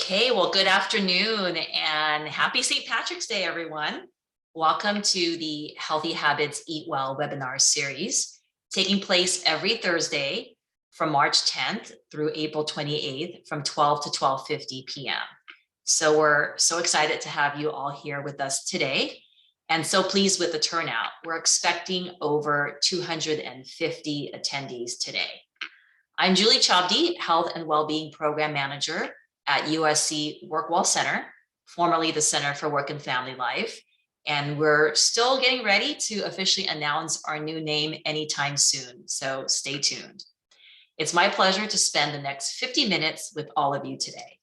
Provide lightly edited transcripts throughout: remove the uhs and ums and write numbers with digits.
Okay, well, good afternoon and happy St. Patrick's Day, everyone. Welcome to the Healthy Habits Eat Well webinar series, taking place every Thursday from March 10th through April 28th from 12 to 12:50 p.m. So we're so excited to have you all here with us today and so pleased with the turnout. We're expecting over 250 attendees today. I'm Julie Chabdi, Health and Wellbeing Program Manager at USC WorkWell Center, formerly the Center for Work and Family Life. And we're still getting ready to officially announce our new name anytime soon, so stay tuned. It's my pleasure to spend the next 50 minutes with all of you today.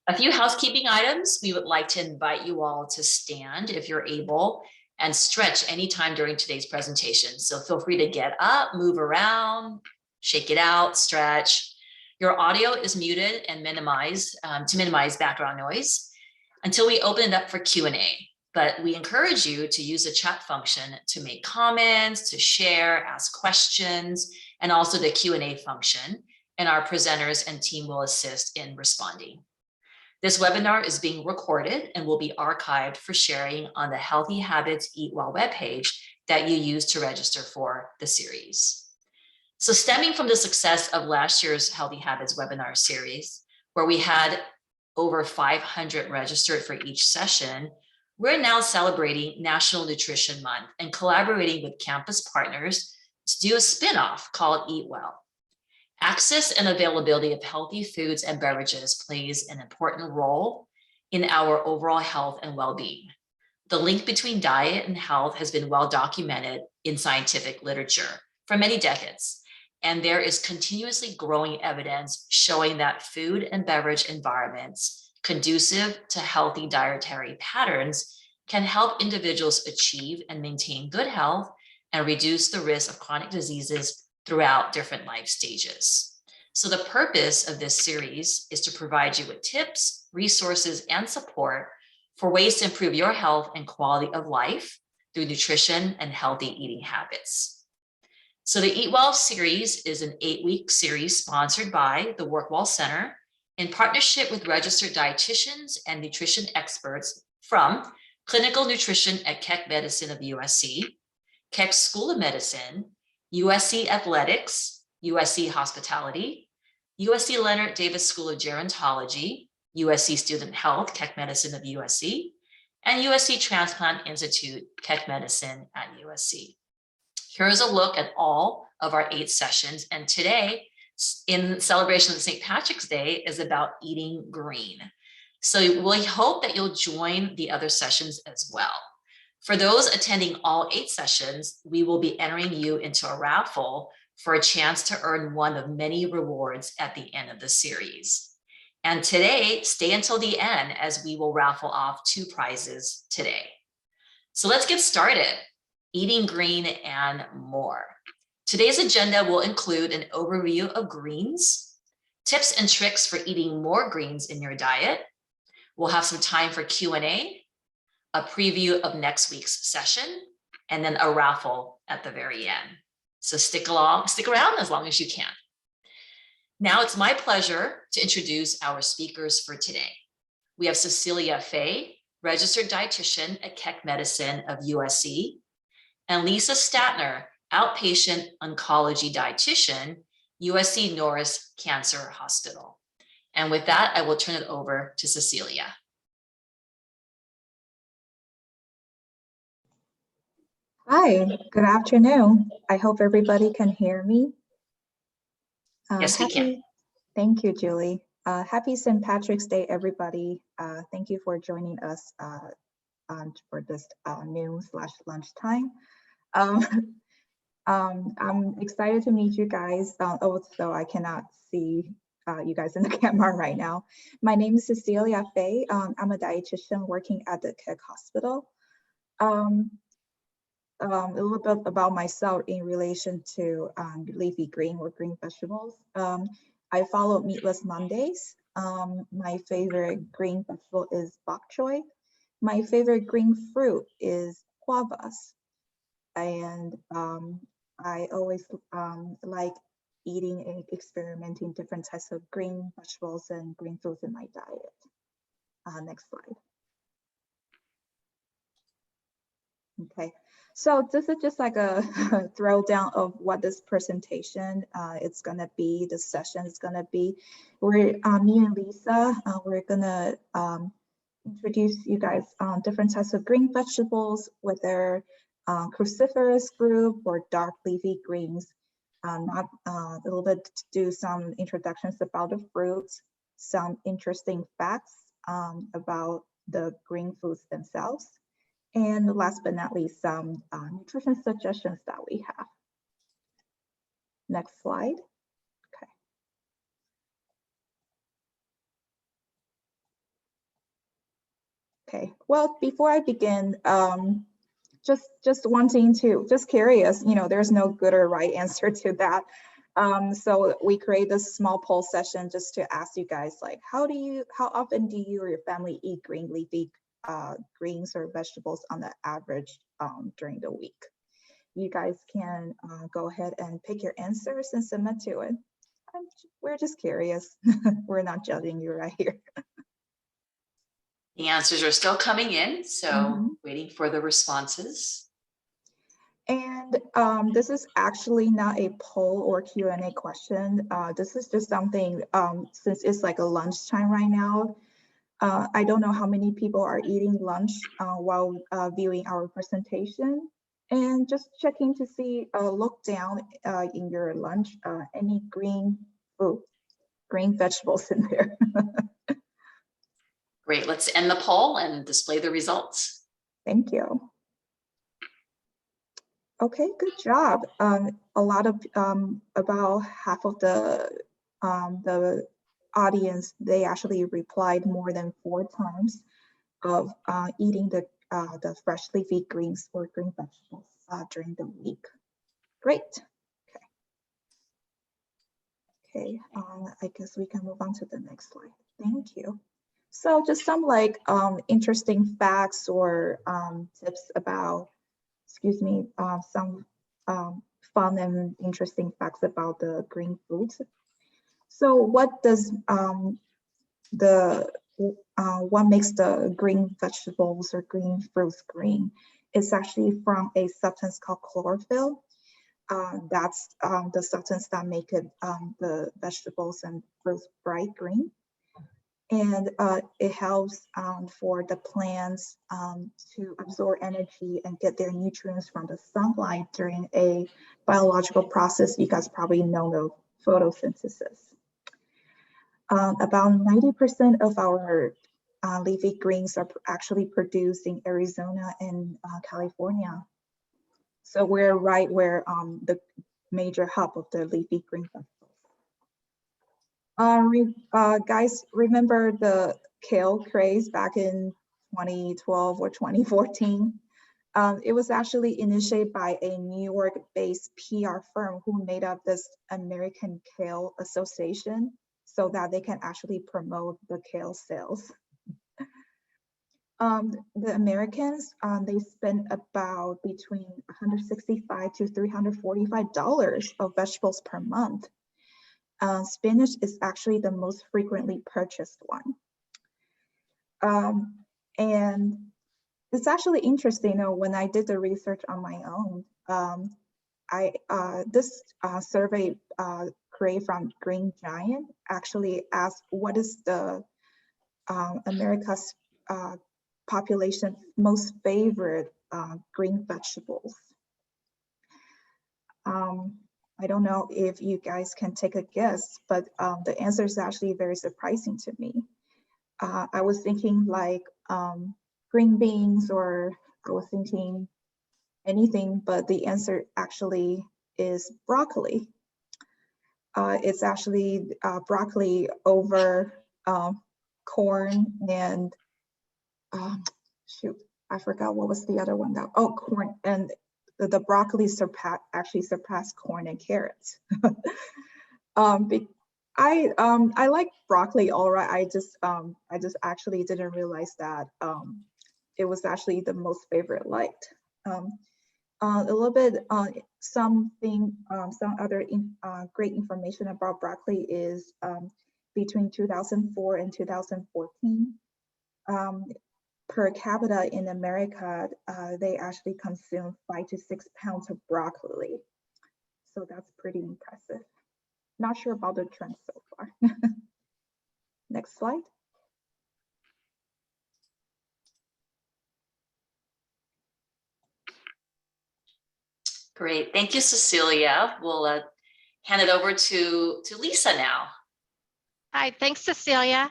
A few housekeeping items. We would like to invite you all to stand if you're able and stretch anytime during today's presentation. So feel free to get up, move around, shake it out, stretch. Your audio is muted and minimized to minimize background noise until we open it up for Q&A. But we encourage you to use the chat function to make comments, to share, ask questions, and also the Q&A function. And our presenters and team will assist in responding. This webinar is being recorded and will be archived for sharing on the Healthy Habits Eat Well webpage that you used to register for the series. So stemming from the success of last year's Healthy Habits webinar series, where we had over 500 registered for each session, we're now celebrating National Nutrition Month and collaborating with campus partners to do a spin-off called Eat Well. Access and availability of healthy foods and beverages plays an important role in our overall health and well-being. The link between diet and health has been well documented in scientific literature for many decades, and there is continuously growing evidence showing that food and beverage environments conducive to healthy dietary patterns can help individuals achieve and maintain good health and reduce the risk of chronic diseases throughout different life stages. So the purpose of this series is to provide you with tips, resources, and support for ways to improve your health and quality of life through nutrition and healthy eating habits. So the Eat Well series is an 8-week series sponsored by the WorkWell Center in partnership with registered dietitians and nutrition experts from Clinical Nutrition at Keck Medicine of USC, Keck School of Medicine, USC Athletics, USC Hospitality, USC Leonard Davis School of Gerontology, USC Student Health, Keck Medicine of USC, and USC Transplant Institute, Keck Medicine at USC. Here's a look at all of our 8 sessions, and today, in celebration of St. Patrick's Day, is about eating green. So we hope that you'll join the other sessions as well. For those attending all 8 sessions, we will be entering you into a raffle for a chance to earn one of many rewards at the end of the series. And today, stay until the end as we will raffle off 2 prizes today. So let's get started. Eating green and more. Today's agenda will include an overview of greens, tips and tricks for eating more greens in your diet. We'll have some time for Q&A, a preview of next week's session, and then a raffle at the very end. So stick around as long as you can. Now it's my pleasure to introduce our speakers for today. We have Cecilia Fay, registered dietitian at Keck Medicine of USC, and Lisa Statner, outpatient oncology dietitian, USC Norris Cancer Hospital. And with that, I will turn it over to Cecilia. Hi, good afternoon. I hope everybody can hear me. Yes, we can. Thank you, Julie. Happy St. Patrick's Day, everybody. Thank you for joining us for this noon/lunchtime. I'm excited to meet you guys, although I cannot see you guys in the camera right now. My name is Cecilia Fay. I'm a dietitian working at the Keck Hospital. A little bit about myself in relation to leafy green or green vegetables. I follow Meatless Mondays. My favorite green vegetable is bok choy. My favorite green fruit is guavas. And I always like eating and experimenting different types of green vegetables and green foods in my diet. Next slide. Okay, so this is just like a throwdown of what this presentation it's gonna be, this session is gonna be. We're, me and Lisa, we're gonna introduce you guys on different types of green vegetables, whether cruciferous group or dark leafy greens. A little bit to do some introductions about the fruits, some interesting facts about the green foods themselves. And last but not least, some nutrition suggestions that we have. Next slide. Okay, well, before I begin, just wanting to, just curious, you know, there's no good or right answer to that. So we create this small poll session just to ask you guys, like, how often do you or your family eat green leafy greens or vegetables on the average during the week? You guys can go ahead and pick your answers and submit to it. We're just curious. We're not judging you right here. The answers are still coming in, so waiting for the responses. And this is actually not a poll or Q&A question. This is just something, since it's like a lunchtime right now, I don't know how many people are eating lunch while viewing our presentation. And just checking to see, look down in your lunch, any green food, green vegetables in there. Great, let's end the poll and display the results. Thank you. Okay, good job. A lot of, about half of the audience, they actually replied more than 4 times of eating the fresh leafy greens or green vegetables during the week. Great. Okay, I guess we can move on to the next slide. Thank you. So just some like interesting facts or tips about, excuse me, some fun and interesting facts about the green foods. So what does what makes the green vegetables or green fruits green? It's actually from a substance called chlorophyll. That's the substance that make it the vegetables and fruits bright green. And it helps for the plants to absorb energy and get their nutrients from the sunlight during a biological process. You guys probably know the photosynthesis. About 90% of our leafy greens are actually produced in Arizona and California. So we're right where the major hub of the leafy green vegetables. Guys, remember the kale craze back in 2012 or 2014? It was actually initiated by a New York-based PR firm who made up this American Kale Association so that they can actually promote the kale sales. The Americans, they spend about between $165 to $345 of vegetables per month. Spinach is actually the most frequently purchased one. And it's actually interesting, you know, when I did the research on my own, this survey created from Green Giant actually asked what is the America's population most favorite green vegetables. I don't know if you guys can take a guess, but the answer is actually very surprising to me. I was thinking like green beans, or I was thinking anything, but the answer actually is broccoli. It's actually broccoli over corn and shoot, I forgot what was the other one. Corn, and the broccoli actually surpassed corn and carrots. I like broccoli all right. I just actually didn't realize that it was actually the most favorite liked. A little bit, some other great information about broccoli is between 2004 and 2014, per capita in America, they actually consume 5 to 6 pounds of broccoli. So that's pretty impressive. Not sure about the trend so far. Next slide. Great. Thank you, Cecilia. We'll hand it over to Lisa now. Hi, thanks, Cecilia.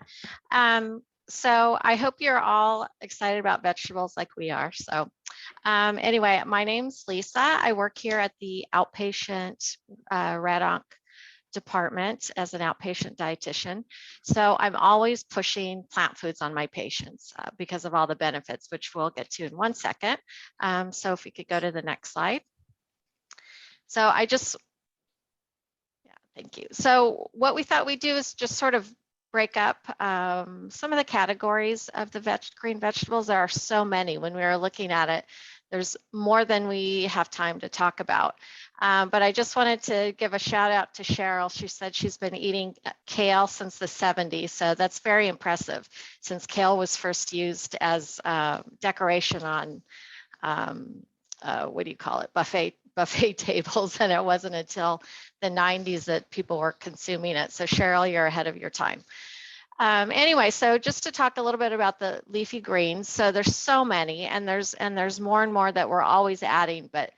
So I hope you're all excited about vegetables like we are. So anyway, my name's Lisa. I work here at the outpatient Red Onc department as an outpatient dietitian. So I'm always pushing plant foods on my patients because of all the benefits, which we'll get to in 1 second. So if we could go to the next slide. So thank you. So what we thought we'd do is just sort of break up some of the categories of the green vegetables. There are so many. When we were looking at it, there's more than we have time to talk about. But I just wanted to give a shout out to Cheryl. She said she's been eating kale since the 70s. So that's very impressive, since kale was first used as decoration on, what do you call it, buffet tables, and it wasn't until the 90s that people were consuming it. So Cheryl, you're ahead of your time. Anyway, so just to talk a little bit about the leafy greens. So there's so many, and there's more and more that we're always adding, but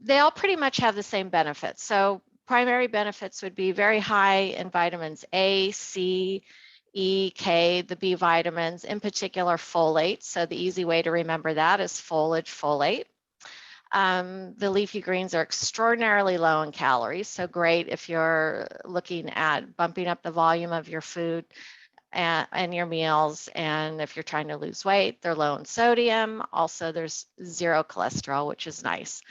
they all pretty much have the same benefits. So primary benefits would be very high in vitamins A, C, E, K, the B vitamins, in particular folate. So the easy way to remember that is folate. The leafy greens are extraordinarily low in calories, so great if you're looking at bumping up the volume of your food and your meals, and if you're trying to lose weight. They're low in sodium. Also, there's zero cholesterol, which is nice.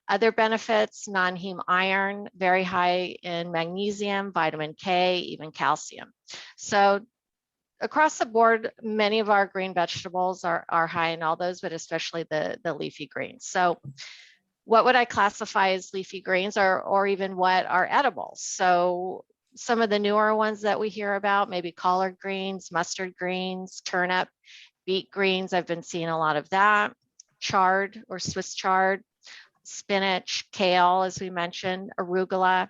Other benefits: non-heme iron, very high in magnesium, vitamin K, even calcium. So across the board, many of our green vegetables are high in all those, but especially the leafy greens. So what would I classify as leafy greens, or even what are edibles? So some of the newer ones that we hear about, maybe collard greens, mustard greens, turnip, beet greens. I've been seeing a lot of that. Chard or Swiss chard, spinach, kale, as we mentioned, arugula.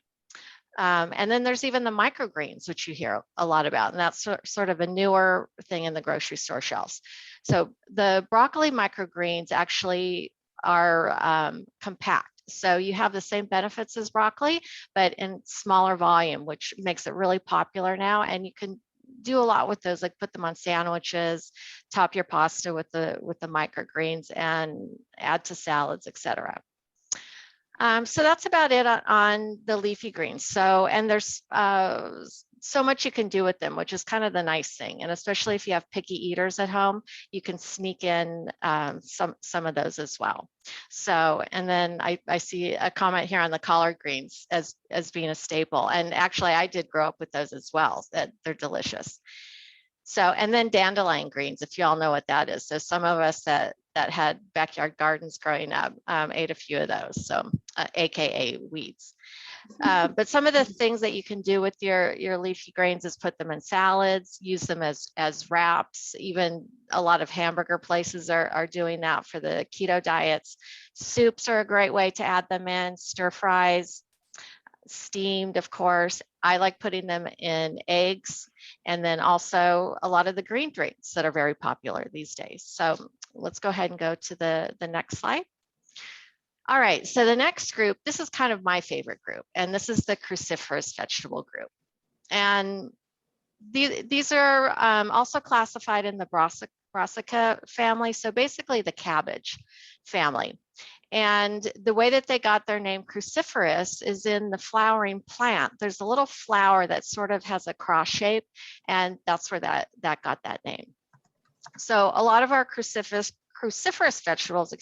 And then there's even the microgreens, which you hear a lot about, and that's sort of a newer thing in the grocery store shelves. So the broccoli microgreens actually are compact. So you have the same benefits as broccoli, but in smaller volume, which makes it really popular now. And you can do a lot with those, like put them on sandwiches, top your pasta with the microgreens, and add to salads, etc. So that's about it on the leafy greens. So, and there's so much you can do with them, which is kind of the nice thing. And especially if you have picky eaters at home, you can sneak in some of those as well. So, and then I see a comment here on the collard greens as being a staple. And actually I did grow up with those as well, that they're delicious. So, and then dandelion greens, if you all know what that is. So some of us that had backyard gardens growing up ate a few of those, so AKA weeds. But some of the things that you can do with your leafy greens is put them in salads, use them as wraps. Even a lot of hamburger places are doing that for the keto diets. Soups are a great way to add them in, stir fries, steamed, of course. I like putting them in eggs, and then also a lot of the green drinks that are very popular these days. So let's go ahead and go to the next slide. All right, so the next group, this is kind of my favorite group, and this is the cruciferous vegetable group. And these are also classified in the brassica family, so basically the cabbage family. And the way that they got their name cruciferous is in the flowering plant. There's a little flower that sort of has a cross shape, and that's where that got that name. So a lot of our cruciferous vegetables,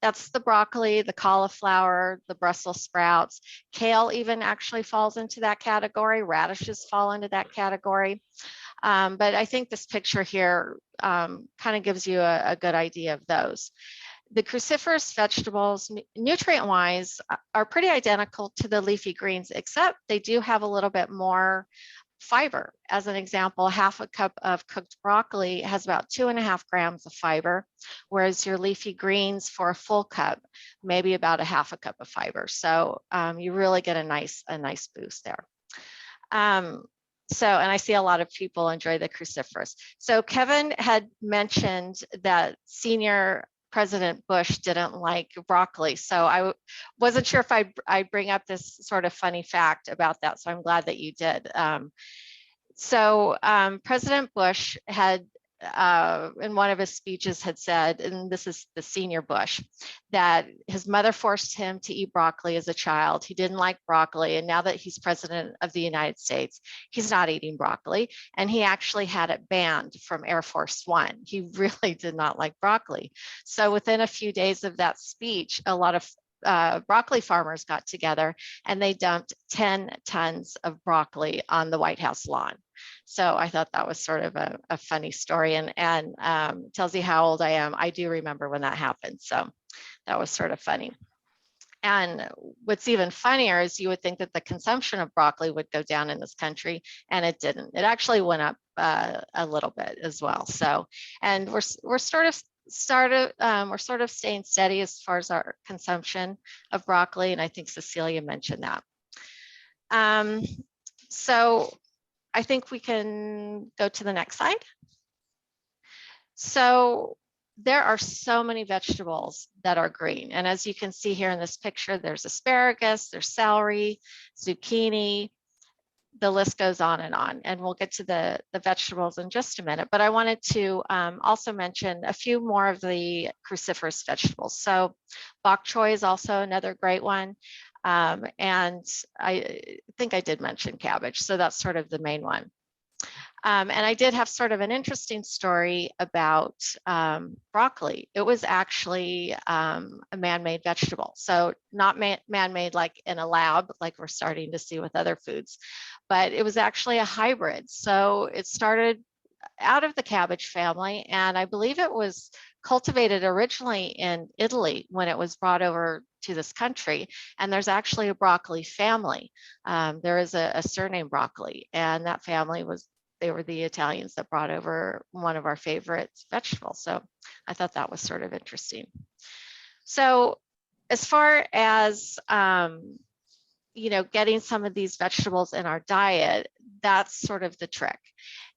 that's the broccoli, the cauliflower, the Brussels sprouts. Kale even actually falls into that category. Radishes fall into that category. But I think this picture here kind of gives you a good idea of those. The cruciferous vegetables, nutrient-wise, are pretty identical to the leafy greens, except they do have a little bit more fiber. As an example, half a cup of cooked broccoli has about 2.5 grams of fiber, whereas your leafy greens for a full cup, maybe about a half a cup of fiber. So you really get a nice boost there. And I see a lot of people enjoy the cruciferous. So Kevin had mentioned that Senior President Bush didn't like broccoli. So I wasn't sure if I'd bring up this sort of funny fact about that. So I'm glad that you did. President Bush had, in one of his speeches, had said, and this is the senior Bush, that his mother forced him to eat broccoli as a child. He didn't like broccoli, and now that he's president of the United States, he's not eating broccoli, and he actually had it banned from Air Force One. He really did not like broccoli. So within a few days of that speech, a lot of broccoli farmers got together and they dumped 10 tons of broccoli on the White House lawn. So I thought that was sort of a funny story, and tells you how old I am. I do remember when that happened. So that was sort of funny. And what's even funnier is you would think that the consumption of broccoli would go down in this country, and it didn't. It actually went up a little bit as well. So, and we're sort of staying steady as far as our consumption of broccoli, and I think Cecilia mentioned that. So I think we can go to the next slide. So there are so many vegetables that are green, and as you can see here in this picture, there's asparagus, there's celery, zucchini. The list goes on, and we'll get to the vegetables in just a minute. But I wanted to also mention a few more of the cruciferous vegetables. So bok choy is also another great one. And I think I did mention cabbage, so that's sort of the main one. And I did have sort of an interesting story about broccoli. It was actually a man-made vegetable. So not man-made like in a lab, like we're starting to see with other foods, but it was actually a hybrid. So it started out of the cabbage family, and I believe it was cultivated originally in Italy when it was brought over to this country. And there's actually a broccoli family. There is a surname broccoli, and that family they were the Italians that brought over one of our favorite vegetables. So I thought that was sort of interesting. So as far as, getting some of these vegetables in our diet, that's sort of the trick.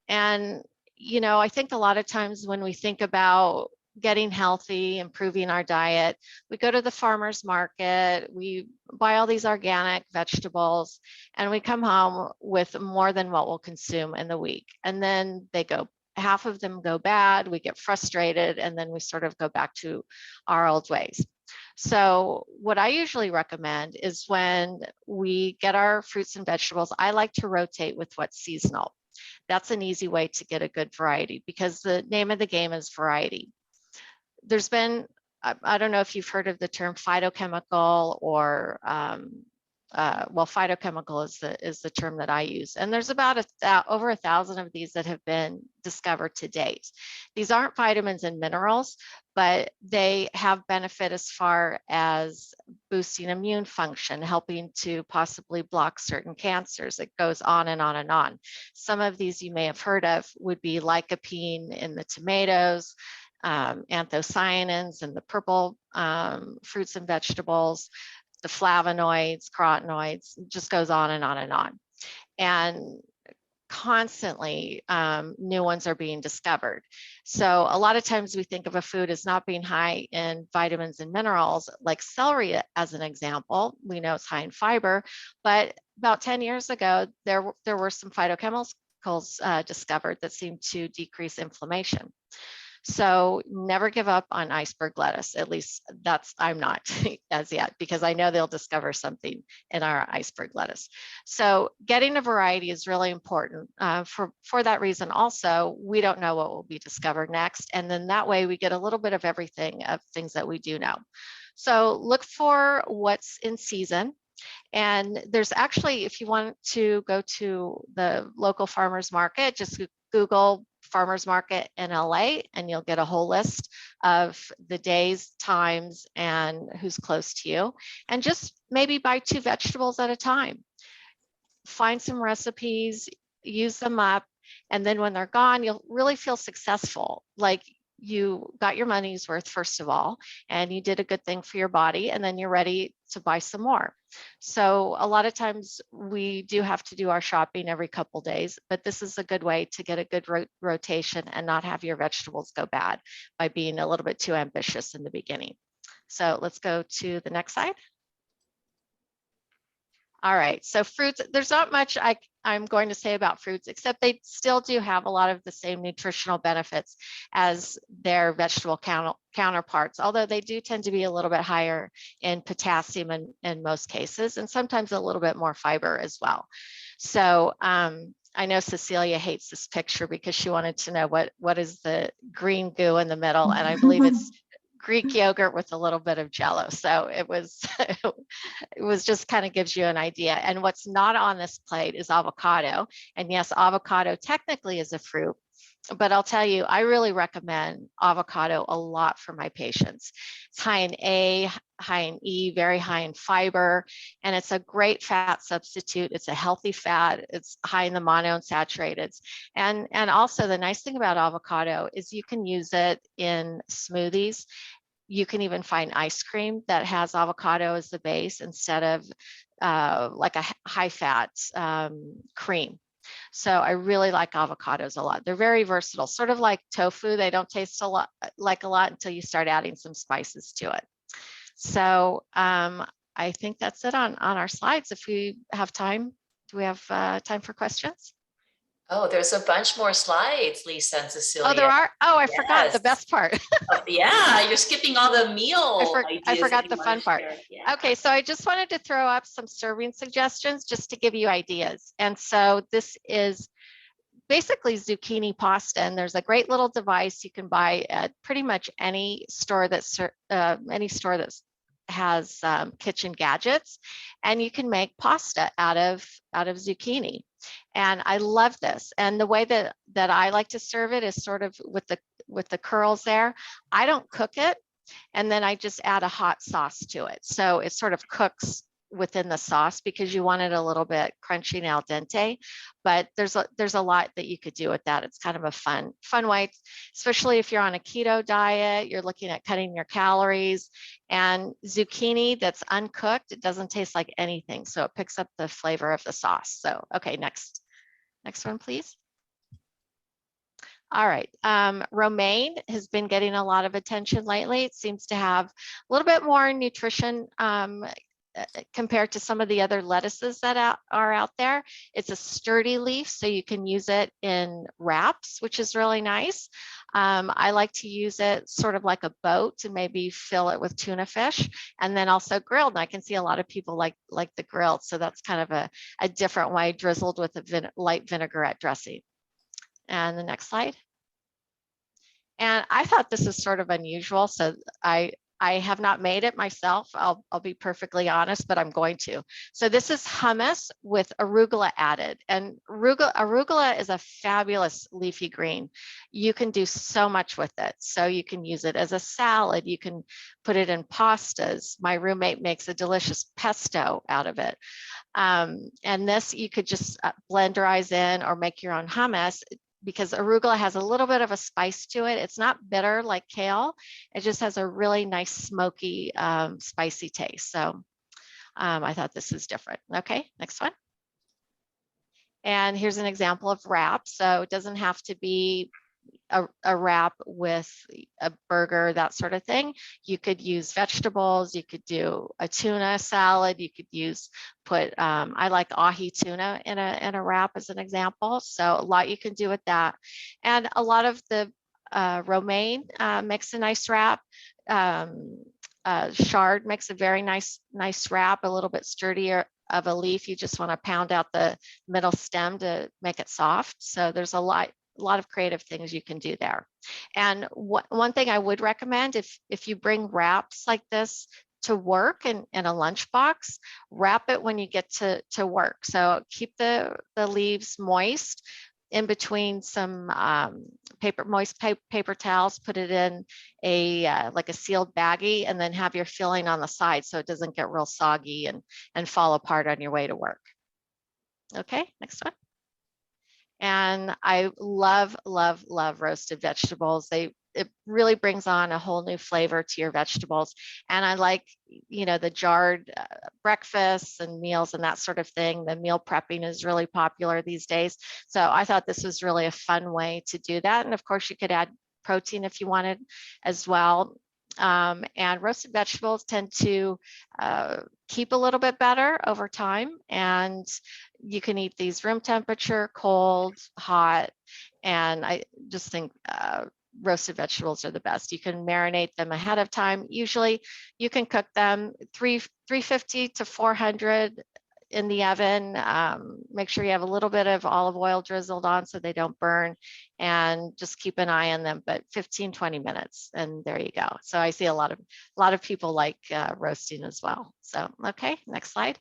And, I think a lot of times when we think about getting healthy, improving our diet, we go to the farmer's market, we buy all these organic vegetables, and we come home with more than what we'll consume in the week. And then half of them go bad, we get frustrated, and then we sort of go back to our old ways. So what I usually recommend is when we get our fruits and vegetables, I like to rotate with what's seasonal. That's an easy way to get a good variety, because the name of the game is variety. There's been, I don't know if you've heard of the term phytochemical, or phytochemical is the term that I use. And there's about over 1,000 of these that have been discovered to date. These aren't vitamins and minerals, but they have benefit as far as boosting immune function, helping to possibly block certain cancers. It goes on and on and on. Some of these you may have heard of would be lycopene in the tomatoes, anthocyanins in the purple fruits and vegetables, the flavonoids, carotenoids, just goes on and on and on. And constantly new ones are being discovered. So a lot of times we think of a food as not being high in vitamins and minerals, like celery as an example. We know it's high in fiber, but about 10 years ago, there were some phytochemicals discovered that seemed to decrease inflammation. So never give up on iceberg lettuce. At least I'm not as yet, because I know they'll discover something in our iceberg lettuce. So getting a variety is really important. For that reason also, we don't know what will be discovered next. And then that way we get a little bit of everything, of things that we do know. So look for what's in season. And there's actually, if you want to go to the local farmers market, just Google farmer's market in LA, and you'll get a whole list of the days, times, and who's close to you. And just maybe buy 2 vegetables at a time. Find some recipes, use them up, and then when they're gone, you'll really feel successful. Like you got your money's worth, first of all, and you did a good thing for your body, and then you're ready to buy some more. So a lot of times we do have to do our shopping every couple days, but this is a good way to get a good rotation and not have your vegetables go bad by being a little bit too ambitious in the beginning. So let's go to the next slide. All right, so fruits, there's not much I'm going to say about fruits, except they still do have a lot of the same nutritional benefits as their vegetable counterparts, although they do tend to be a little bit higher in potassium in most cases, and sometimes a little bit more fiber as well. So I know Cecilia hates this picture because she wanted to know what is the green goo in the middle, and I believe it's Greek yogurt with a little bit of Jello. So it was just kind of gives you an idea. And what's not on this plate is avocado. And yes, avocado technically is a fruit, but I'll tell you, I really recommend avocado a lot for my patients. It's high in A, high in E, very high in fiber, and it's a great fat substitute. It's a healthy fat. It's high in the monounsaturated. And also the nice thing about avocado is you can use it in smoothies. You can even find ice cream that has avocado as the base instead of like a high fat cream. So I really like avocados a lot. They're very versatile, sort of like tofu. They don't taste a lot until you start adding some spices to it. So I think that's it on our slides. If we have time, do we have time for questions? Oh, there's a bunch more slides, Lisa and Cecilia. Oh, there are? Oh, I Yes. forgot the best part. Yeah, you're skipping all the meal ideas. I forgot the fun part. Yeah. Okay, so I just wanted to throw up some serving suggestions just to give you ideas. And so this is basically zucchini pasta, and there's a great little device you can buy at pretty much any store that has kitchen gadgets, and you can make pasta out of zucchini. And I love this. And the way that I like to serve it is sort of with the curls there. I don't cook it, and then I just add a hot sauce to it. So it sort of cooks within the sauce because you want it a little bit crunchy and al dente, but there's a lot that you could do with that. It's kind of a fun way, especially if you're on a keto diet, you're looking at cutting your calories, and zucchini that's uncooked, it doesn't taste like anything. So it picks up the flavor of the sauce. So, okay, next one, please. All right, romaine has been getting a lot of attention lately. It seems to have a little bit more nutrition compared to some of the other lettuces that are out there. It's a sturdy leaf, so you can use it in wraps, which is really nice. I like to use it sort of like a boat to maybe fill it with tuna fish, and then also grilled. And I can see a lot of people like the grilled, so that's kind of a different way, drizzled with a light vinaigrette dressing. And the next slide. And I thought this is sort of unusual, so I have not made it myself. I'll be perfectly honest, but I'm going to. So this is hummus with arugula added. And arugula is a fabulous leafy green. You can do so much with it. So you can use it as a salad. You can put it in pastas. My roommate makes a delicious pesto out of it. And this you could just blenderize in or make your own hummus, because arugula has a little bit of a spice to it. It's not bitter like kale. It just has a really nice smoky, spicy taste. So I thought this was different. Okay, next one. And here's an example of wrap. So it doesn't have to be a wrap with a burger, that sort of thing. You could use vegetables. You could do a tuna salad. You could I like ahi tuna in a wrap as an example. So a lot you can do with that. And a lot of the romaine makes a nice wrap. Chard makes a very nice wrap, a little bit sturdier of a leaf. You just want to pound out the middle stem to make it soft. So there's a lot of creative things you can do there. And one thing I would recommend, if you bring wraps like this to work in a lunchbox, wrap it when you get to work. So keep the leaves moist, in between some moist paper towels, put it in a like a sealed baggie, and then have your filling on the side so it doesn't get real soggy and fall apart on your way to work. Okay, next one. And I love, love, love roasted vegetables. It really brings on a whole new flavor to your vegetables. And I like, you know, the jarred breakfasts and meals and that sort of thing. The meal prepping is really popular these days. So I thought this was really a fun way to do that. And of course you could add protein if you wanted as well. And roasted vegetables tend to keep a little bit better over time. And you can eat these room temperature, cold, hot, and I just think roasted vegetables are the best. You can marinate them ahead of time. Usually you can cook them 350 to 400 in the oven. Make sure you have a little bit of olive oil drizzled on so they don't burn, and just keep an eye on them, but 15-20 minutes, and there you go. So I see a lot of people like roasting as well. So okay, next slide.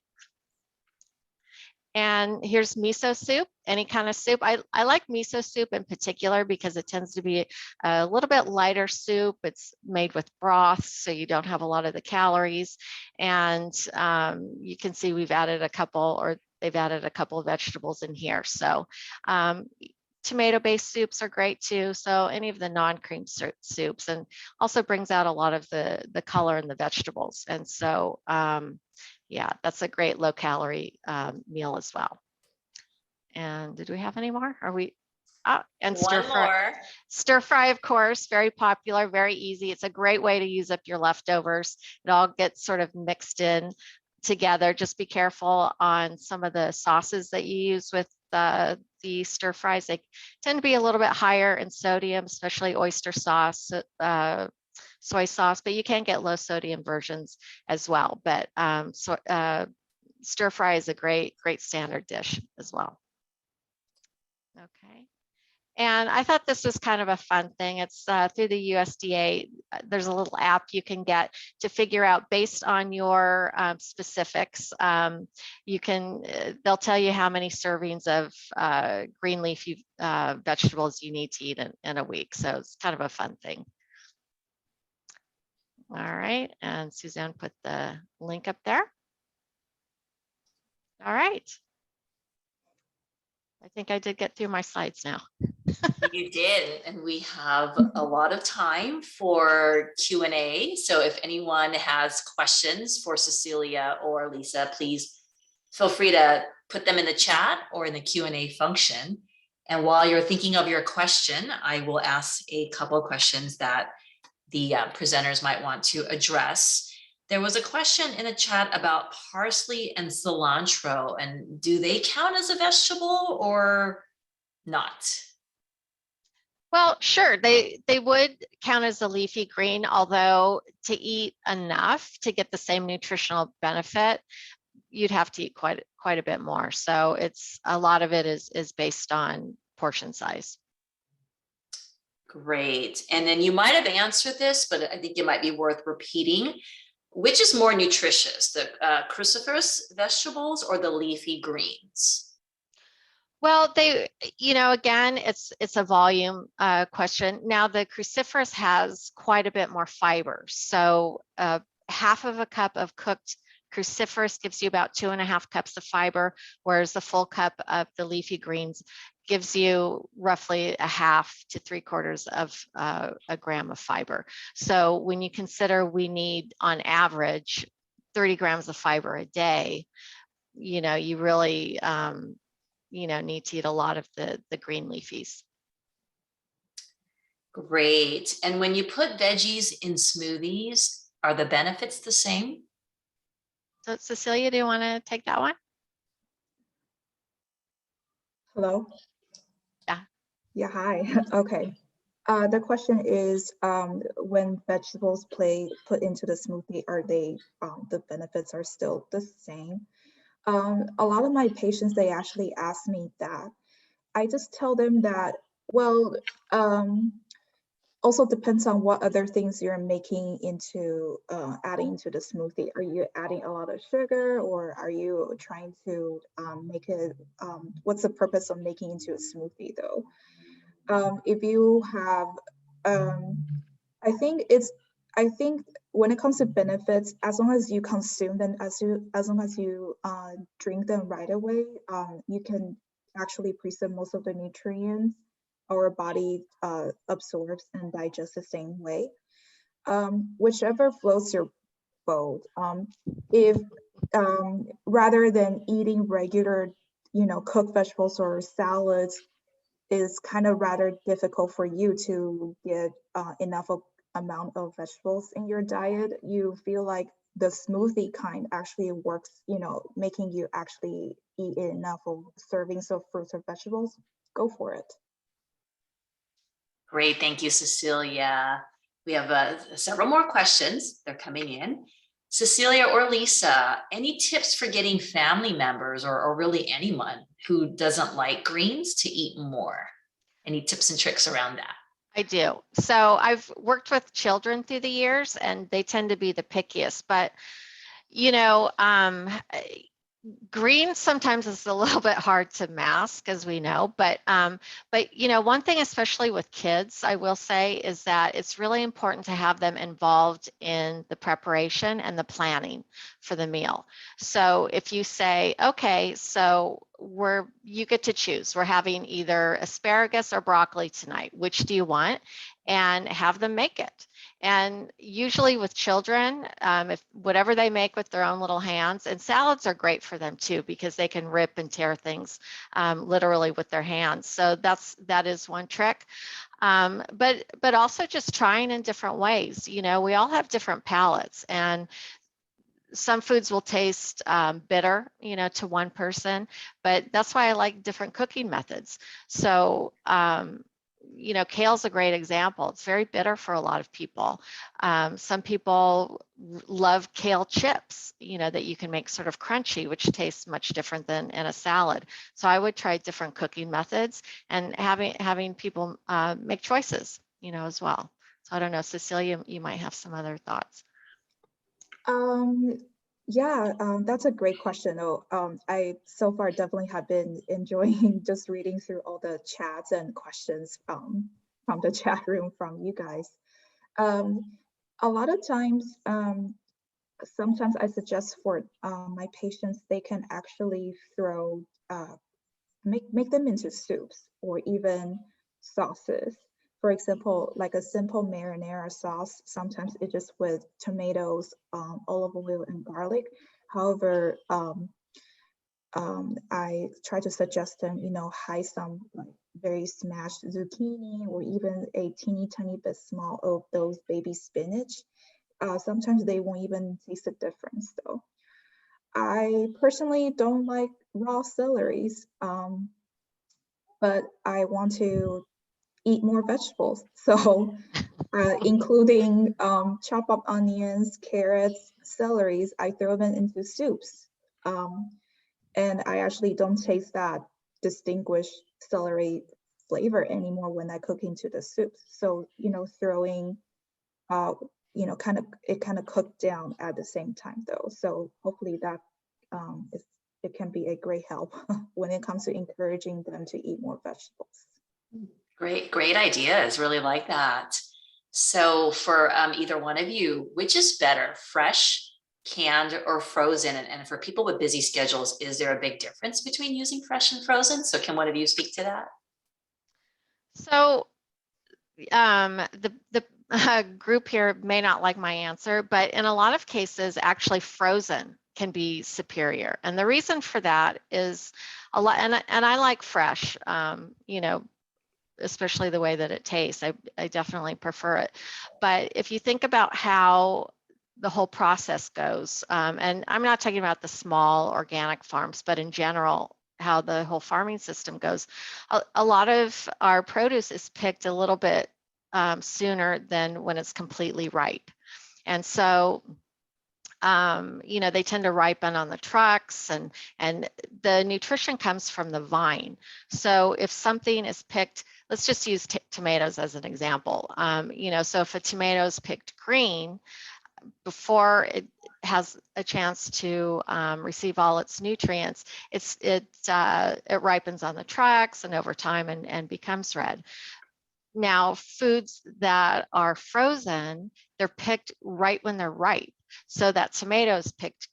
And here's miso soup, any kind of soup. I like miso soup in particular because it tends to be a little bit lighter soup. It's made with broth, so you don't have a lot of the calories. And you can see we've added a couple, or they've added a couple of vegetables in here. So tomato-based soups are great too. So any of the non-cream soups, and also brings out a lot of the color in the vegetables. And so yeah, that's a great low calorie meal as well. And did we have any more? Are we? And stir fry. Stir fry, of course, very popular, very easy. It's a great way to use up your leftovers. It all gets sort of mixed in together. Just be careful on some of the sauces that you use with the stir fries. They tend to be a little bit higher in sodium, especially oyster sauce, soy sauce, but you can get low sodium versions as well. But stir fry is a great standard dish as well. Okay. And I thought this was kind of a fun thing. It's through the USDA. There's a little app you can get to figure out based on your specifics. You can, they'll tell you how many servings of green leafy vegetables you need to eat in a week. So it's kind of a fun thing. All right, and Suzanne put the link up there. All right. I think I did get through my slides now. You did, and we have a lot of time for Q&A. So if anyone has questions for Cecilia or Lisa, please feel free to put them in the chat or in the Q&A function. And while you're thinking of your question, I will ask a couple of questions that the presenters might want to address. There was a question in the chat about parsley and cilantro, and do they count as a vegetable or not? Well, sure, they would count as a leafy green, although to eat enough to get the same nutritional benefit, you'd have to eat quite a bit more. So it's a lot of it is based on portion size. Great. And then you might have answered this, but I think it might be worth repeating. Which is more nutritious, the cruciferous vegetables or the leafy greens? Well, again, it's a volume question. Now, the cruciferous has quite a bit more fiber. So half of a cup of cooked cruciferous gives you about 2.5 cups of fiber, whereas the full cup of the leafy greens gives you roughly 1/2 to 3/4 of a gram of fiber. So when you consider we need on average 30 grams of fiber a day, you really need to eat a lot of the green leafies. Great. And when you put veggies in smoothies, are the benefits the same? So Cecilia, do you want to take that one? Hello? Yeah. Yeah, hi. Okay. The question is, when vegetables put into the smoothie, are they, the benefits are still the same? A lot of my patients, they actually ask me that. I just tell them that, well, also depends on what other things you're making into adding to the smoothie. Are you adding a lot of sugar, or are you trying to make it, what's the purpose of making into a smoothie though? If you have, I think when it comes to benefits, as long as you consume them, as long as you drink them right away, you can actually preserve most of the nutrients our body absorbs and digests the same way. Whichever floats your boat. If rather than eating regular, cooked vegetables or salads, is kind of rather difficult for you to get enough amount of vegetables in your diet, you feel like the smoothie kind actually works, making you actually eat enough of servings of fruits or vegetables, go for it. Great, thank you, Cecilia. We have several more questions. They're coming in. Cecilia or Lisa, any tips for getting family members or really anyone who doesn't like greens to eat more? Any tips and tricks around that? I do. So I've worked with children through the years, and they tend to be the pickiest, but green sometimes is a little bit hard to mask, as we know, but one thing, especially with kids, I will say, is that it's really important to have them involved in the preparation and the planning for the meal. So if you say, okay, so you get to choose, we're having either asparagus or broccoli tonight, which do you want? And have them make it. And usually with children, if whatever they make with their own little hands, and salads are great for them too, because they can rip and tear things literally with their hands. So that is one trick. But also just trying in different ways. We all have different palates, and some foods will taste bitter, to one person, but that's why I like different cooking methods. So, kale's a great example. It's very bitter for a lot of people. Some people love kale chips, that you can make sort of crunchy, which tastes much different than in a salad. So I would try different cooking methods and having people make choices, as well. So I don't know, Cecilia, you might have some other thoughts. Yeah, that's a great question. I so far definitely have been enjoying just reading through all the chats and questions from the chat room from you guys. A lot of times, sometimes I suggest for my patients, they can actually throw, make them into soups or even sauces. For example, like a simple marinara sauce, sometimes it's just with tomatoes, olive oil, and garlic. However, I try to suggest them, hide some like very smashed zucchini or even a teeny tiny bit small of those baby spinach. Sometimes they won't even taste the difference though. I personally don't like raw celeries, but I want to eat more vegetables. So including chop up onions, carrots, celeries, I throw them into soups. And I actually don't taste that distinguished celery flavor anymore when I cook into the soup. So, throwing, it kind of cooked down at the same time though. So hopefully that it can be a great help when it comes to encouraging them to eat more vegetables. Great ideas. Really like that. So for either one of you, which is better, fresh, canned, or frozen? And for people with busy schedules, is there a big difference between using fresh and frozen? So can one of you speak to that? So the group here may not like my answer, but in a lot of cases, actually frozen can be superior. And the reason for that is a lot, and I like fresh, especially the way that it tastes. I definitely prefer it. But if you think about how the whole process goes, and I'm not talking about the small organic farms, but in general, how the whole farming system goes, a lot of our produce is picked a little bit sooner than when it's completely ripe. And so you know, they tend to ripen on the trucks, and the nutrition comes from the vine. So if something is picked, let's just use tomatoes as an example. You know, so if a tomato is picked green, before it has a chance to receive all its nutrients, it ripens on the tracks and over time and becomes red. Now, foods that are frozen, they're picked right when they're ripe. So that tomato is picked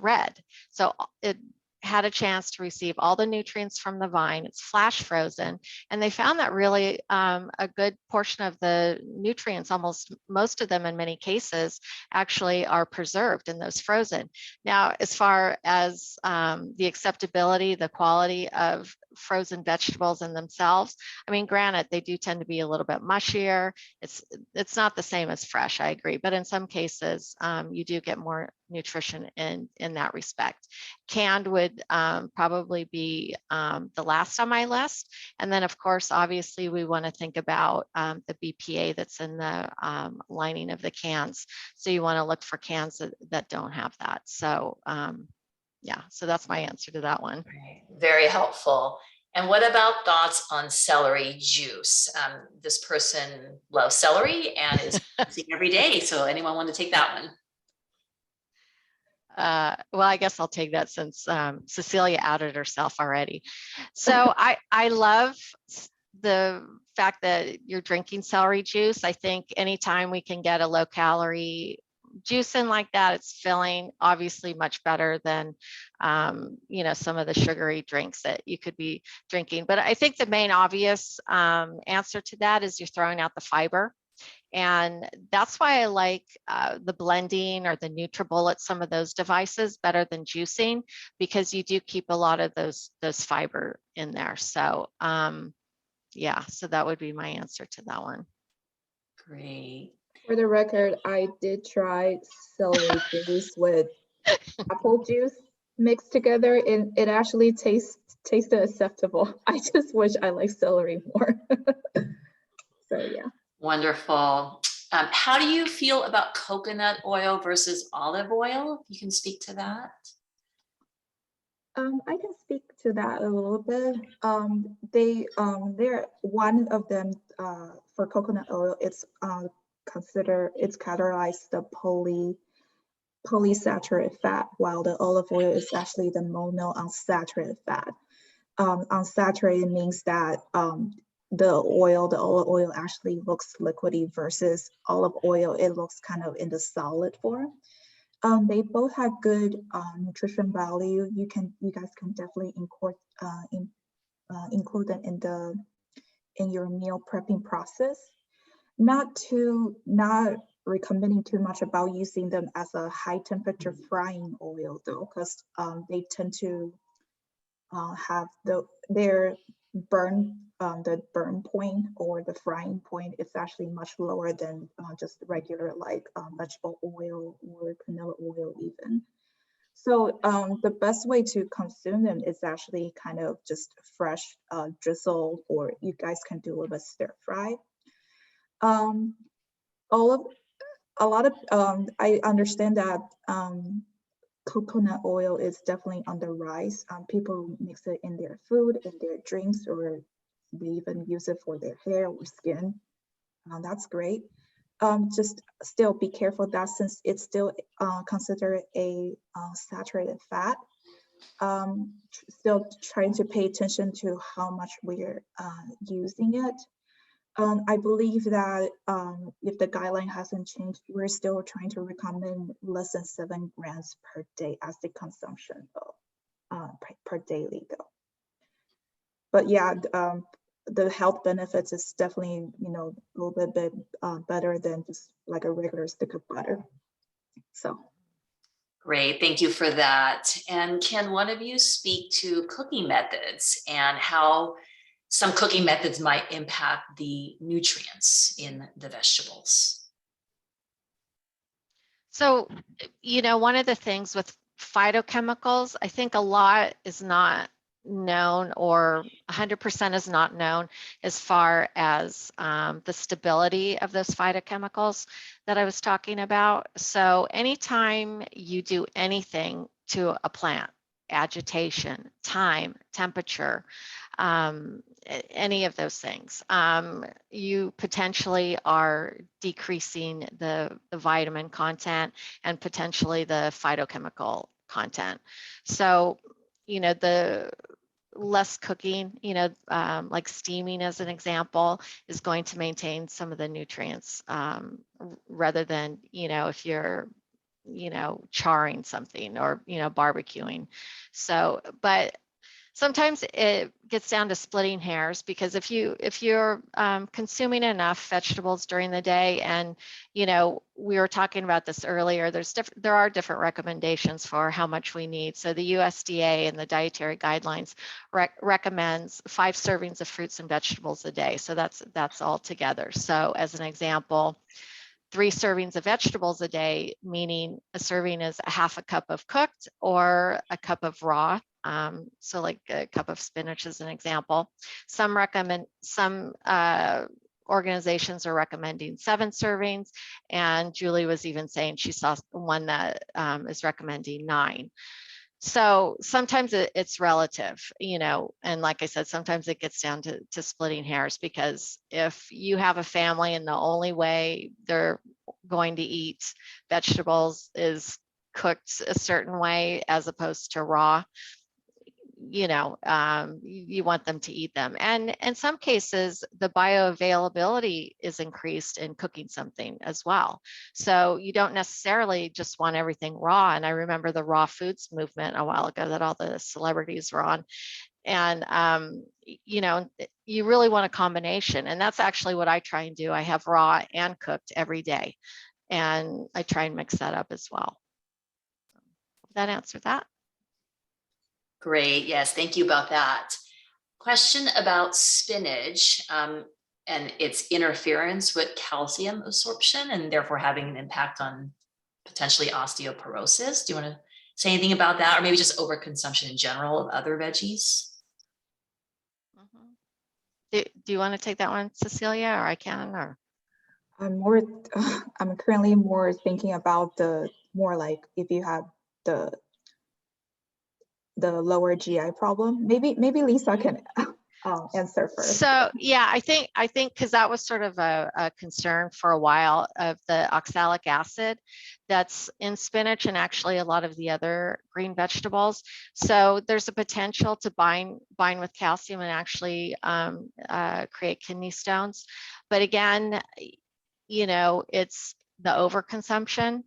red. So it had a chance to receive all the nutrients from the vine. It's flash frozen, and they found that really a good portion of the nutrients, almost most of them in many cases, actually are preserved in those frozen. Now, as far as the acceptability, the quality of frozen vegetables in themselves, I mean, granted, they do tend to be a little bit mushier. It's not the same as fresh, I agree, but in some cases, you do get more nutrition in that respect. Canned would probably be the last on my list. And then, of course, obviously, we want to think about the BPA that's in the lining of the cans. So you want to look for cans that don't have that. So yeah, so that's my answer to that one. Right. Very helpful. And what about thoughts on celery juice? This person loves celery and is using every day. So anyone want to take that one? Well, I guess I'll take that since Cecilia outed herself already. So I love the fact that you're drinking celery juice. I think anytime we can get a low calorie juice in like that, it's filling, obviously much better than you know, some of the sugary drinks that you could be drinking. But I think the main obvious answer to that is you're throwing out the fiber. And that's why I like the blending or the NutriBullet, some of those devices, better than juicing, because you do keep a lot of those fiber in there. So yeah, so that would be my answer to that one. Great. For the record, I did try celery juice with apple juice mixed together, and it actually tasted acceptable. I just wish I liked celery more. So yeah. Wonderful. How do you feel about coconut oil versus olive oil? You can speak to that. I can speak to that a little bit. They're one of them for coconut oil. It's categorized the polysaturated fat, while the olive oil is actually the monounsaturated fat. Unsaturated means that the olive oil actually looks liquidy versus olive oil, it looks kind of in the solid form. They both have good nutrition value. You guys can definitely include them in your meal prepping process. Not recommending too much about using them as a high temperature frying oil though, because they tend to have their burn point or the frying point is actually much lower than just regular like vegetable oil or canola oil even. So the best way to consume them is actually kind of just fresh drizzle, or you guys can do a little bit stir fry. I understand that coconut oil is definitely on the rise. People mix it in their food, in their drinks, or they even use it for their hair or skin. That's great. Just still be careful that since it's still considered a saturated fat, still trying to pay attention to how much we're using it. I believe that if the guideline hasn't changed, we're still trying to recommend less than 7 grams per day as the consumption though, per daily though. But yeah, the health benefits is definitely, you know, a little bit better than just like a regular stick of butter. So. Great, thank you for that. And can one of you speak to cooking methods and how some cooking methods might impact the nutrients in the vegetables? So, you know, one of the things with phytochemicals, I think a lot is not known, or 100% is not known as far as the stability of those phytochemicals that I was talking about. So anytime you do anything to a plant, agitation, time, temperature, any of those things, you potentially are decreasing the vitamin content and potentially the phytochemical content. So, the less cooking, like steaming as an example, is going to maintain some of the nutrients rather than, if you're, charring something or, barbecuing. So, but sometimes it gets down to splitting hairs, because if you're consuming enough vegetables during the day, and we were talking about this earlier, there are different recommendations for how much we need. So the USDA and the dietary guidelines recommends 5 servings of fruits and vegetables a day. So that's all together. So as an example, 3 servings of vegetables a day, meaning a serving is a half a cup of cooked or a cup of raw. So like a cup of spinach as an example. Some organizations are recommending 7 servings, and Julie was even saying she saw one that is recommending 9. So sometimes it's relative, and like I said, sometimes it gets down to splitting hairs, because if you have a family and the only way they're going to eat vegetables is cooked a certain way as opposed to raw, you want them to eat them. And in some cases, the bioavailability is increased in cooking something as well. So you don't necessarily just want everything raw. And I remember the raw foods movement a while ago that all the celebrities were on. And, you really want a combination. And that's actually what I try and do. I have raw and cooked every day. And I try and mix that up as well. Did that answer that? Great. Yes, thank you about that. Question about spinach and its interference with calcium absorption and therefore having an impact on potentially osteoporosis. Do you want to say anything about that, or maybe just overconsumption in general of other veggies? Do you want to take that one, Cecilia, or I can? Or I'm currently more thinking about more like if you have the lower GI problem. Maybe Lisa can answer first. So yeah, I think because that was sort of a concern for a while, of the oxalic acid that's in spinach and actually a lot of the other green vegetables. So there's a potential to bind with calcium and actually create kidney stones. But again, it's the overconsumption,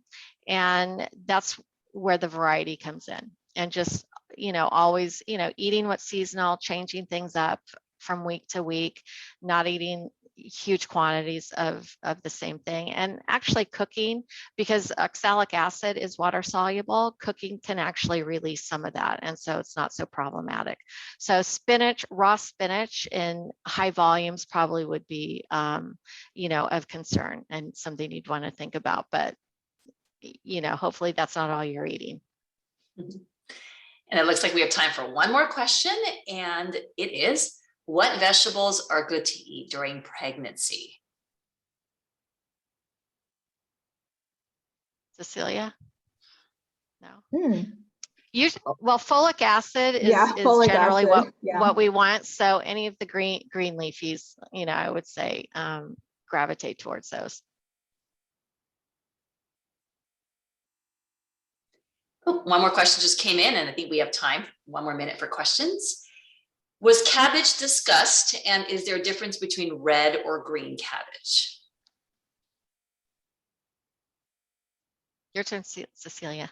and that's where the variety comes in. And just always, eating what's seasonal, changing things up from week to week, not eating huge quantities of the same thing, and actually cooking, because oxalic acid is water soluble. Cooking can actually release some of that, and so it's not so problematic. So raw spinach in high volumes probably would be of concern and something you'd want to think about, but hopefully that's not all you're eating. And it looks like we have time for one more question, and it is, what vegetables are good to eat during pregnancy? Cecilia? No. Well, folic acid is generally what we want. So any of the green leafies, I would say gravitate towards those. Oh, one more question just came in, and I think we have time. One more minute for questions. Was cabbage discussed, and is there a difference between red or green cabbage? Your turn, Cecilia.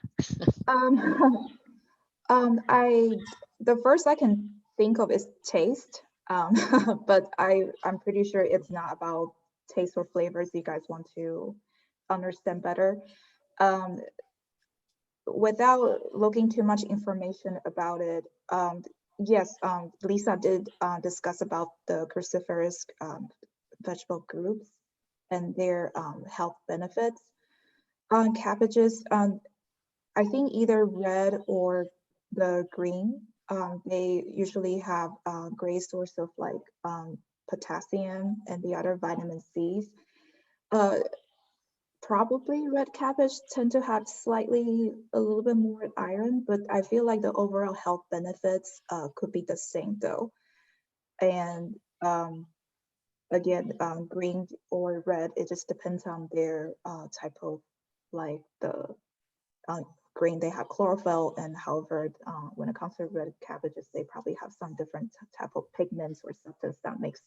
The first I can think of is taste, but I'm pretty sure it's not about taste or flavors. You guys want to understand better. Without looking too much information about it, yes, Lisa did discuss about the cruciferous vegetable groups and their health benefits. On cabbages, I think either red or the green They usually have a great source of like potassium and the other vitamin C's. Probably red cabbage tend to have slightly a little bit more iron, but I feel like the overall health benefits could be the same though. And again, green or red, it just depends on their type of like the green, they have chlorophyll, and however, when it comes to red cabbages, they probably have some different type of pigments or substance that makes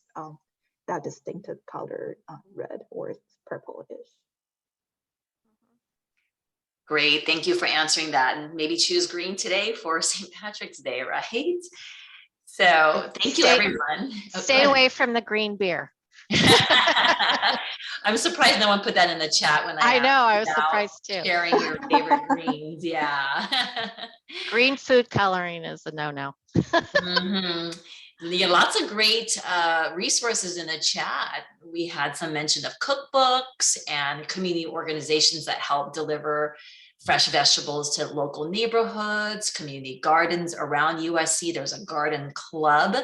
that distinctive color red or purple-ish. Great, thank you for answering that, and maybe choose green today for St. Patrick's Day, right? So thank you, everyone. Stay away from the green beer. I'm surprised no one put that in the chat when I know, I was surprised too. Sharing your favorite greens, yeah. Green food coloring is a no-no. Yeah, lots of great resources in the chat. We had some mention of cookbooks and community organizations that help deliver fresh vegetables to local neighborhoods, community gardens around USC. There's a garden club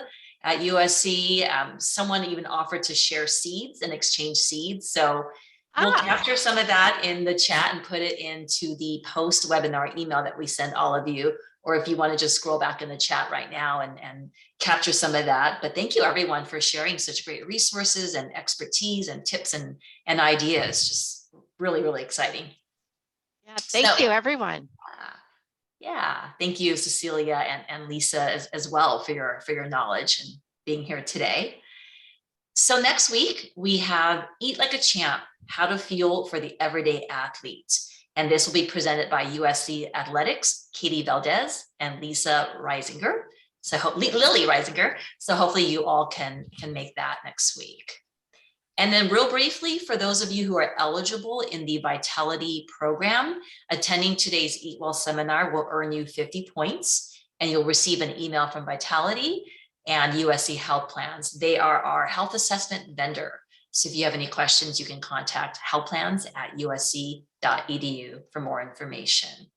at USC. Someone even offered to share seeds and exchange seeds. So we'll capture some of that in the chat and put it into the post webinar email that we send all of you. Or if you want to just scroll back in the chat right now and capture some of that. But thank you everyone for sharing such great resources and expertise and tips and ideas. Just really, really exciting. Yeah, thank you everyone. Yeah, thank you, Cecilia and Lisa as well for your knowledge and being here today. So next week we have Eat Like a Champ, How to Fuel for the Everyday Athlete. And this will be presented by USC Athletics, Katie Valdez and Lisa Reisinger. So Lily Reisinger. So hopefully you all can make that next week. And then real briefly, for those of you who are eligible in the Vitality program, attending today's EatWell seminar will earn you 50 points and you'll receive an email from Vitality and USC Health Plans. They are our health assessment vendor. So if you have any questions, you can contact healthplans@usc.edu for more information.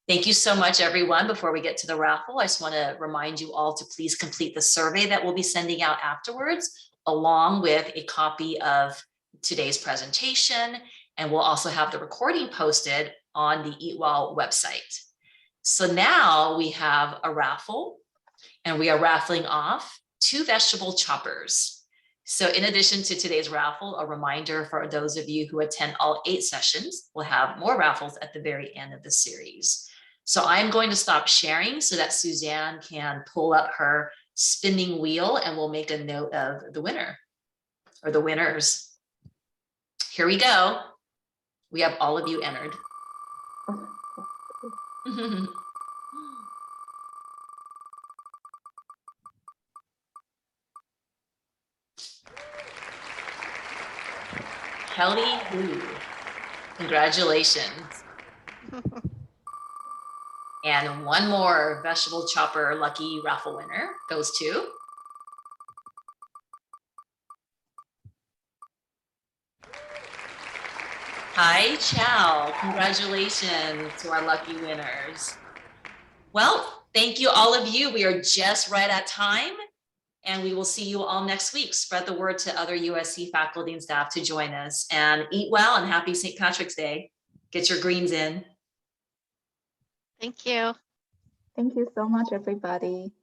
Thank you so much, everyone. Before we get to the raffle, I just want to remind you all to please complete the survey that we'll be sending out afterwards, along with a copy of today's presentation. And we'll also have the recording posted on the EatWell website. So now we have a raffle, and we are raffling off 2 vegetable choppers. So in addition to today's raffle, a reminder for those of you who attend all 8 sessions, we'll have more raffles at the very end of the series. So I'm going to stop sharing so that Suzanne can pull up her spinning wheel and we'll make a note of the winner or the winners. Here we go. We have all of you entered. Kelly Wu, congratulations. And one more vegetable chopper lucky raffle winner goes to Hi Chow. Congratulations to our lucky winners. Well, thank you all of you. We are just right at time. And we will see you all next week. Spread the word to other USC faculty and staff to join us, and eat well and happy St. Patrick's Day. Get your greens in. Thank you. Thank you so much, everybody.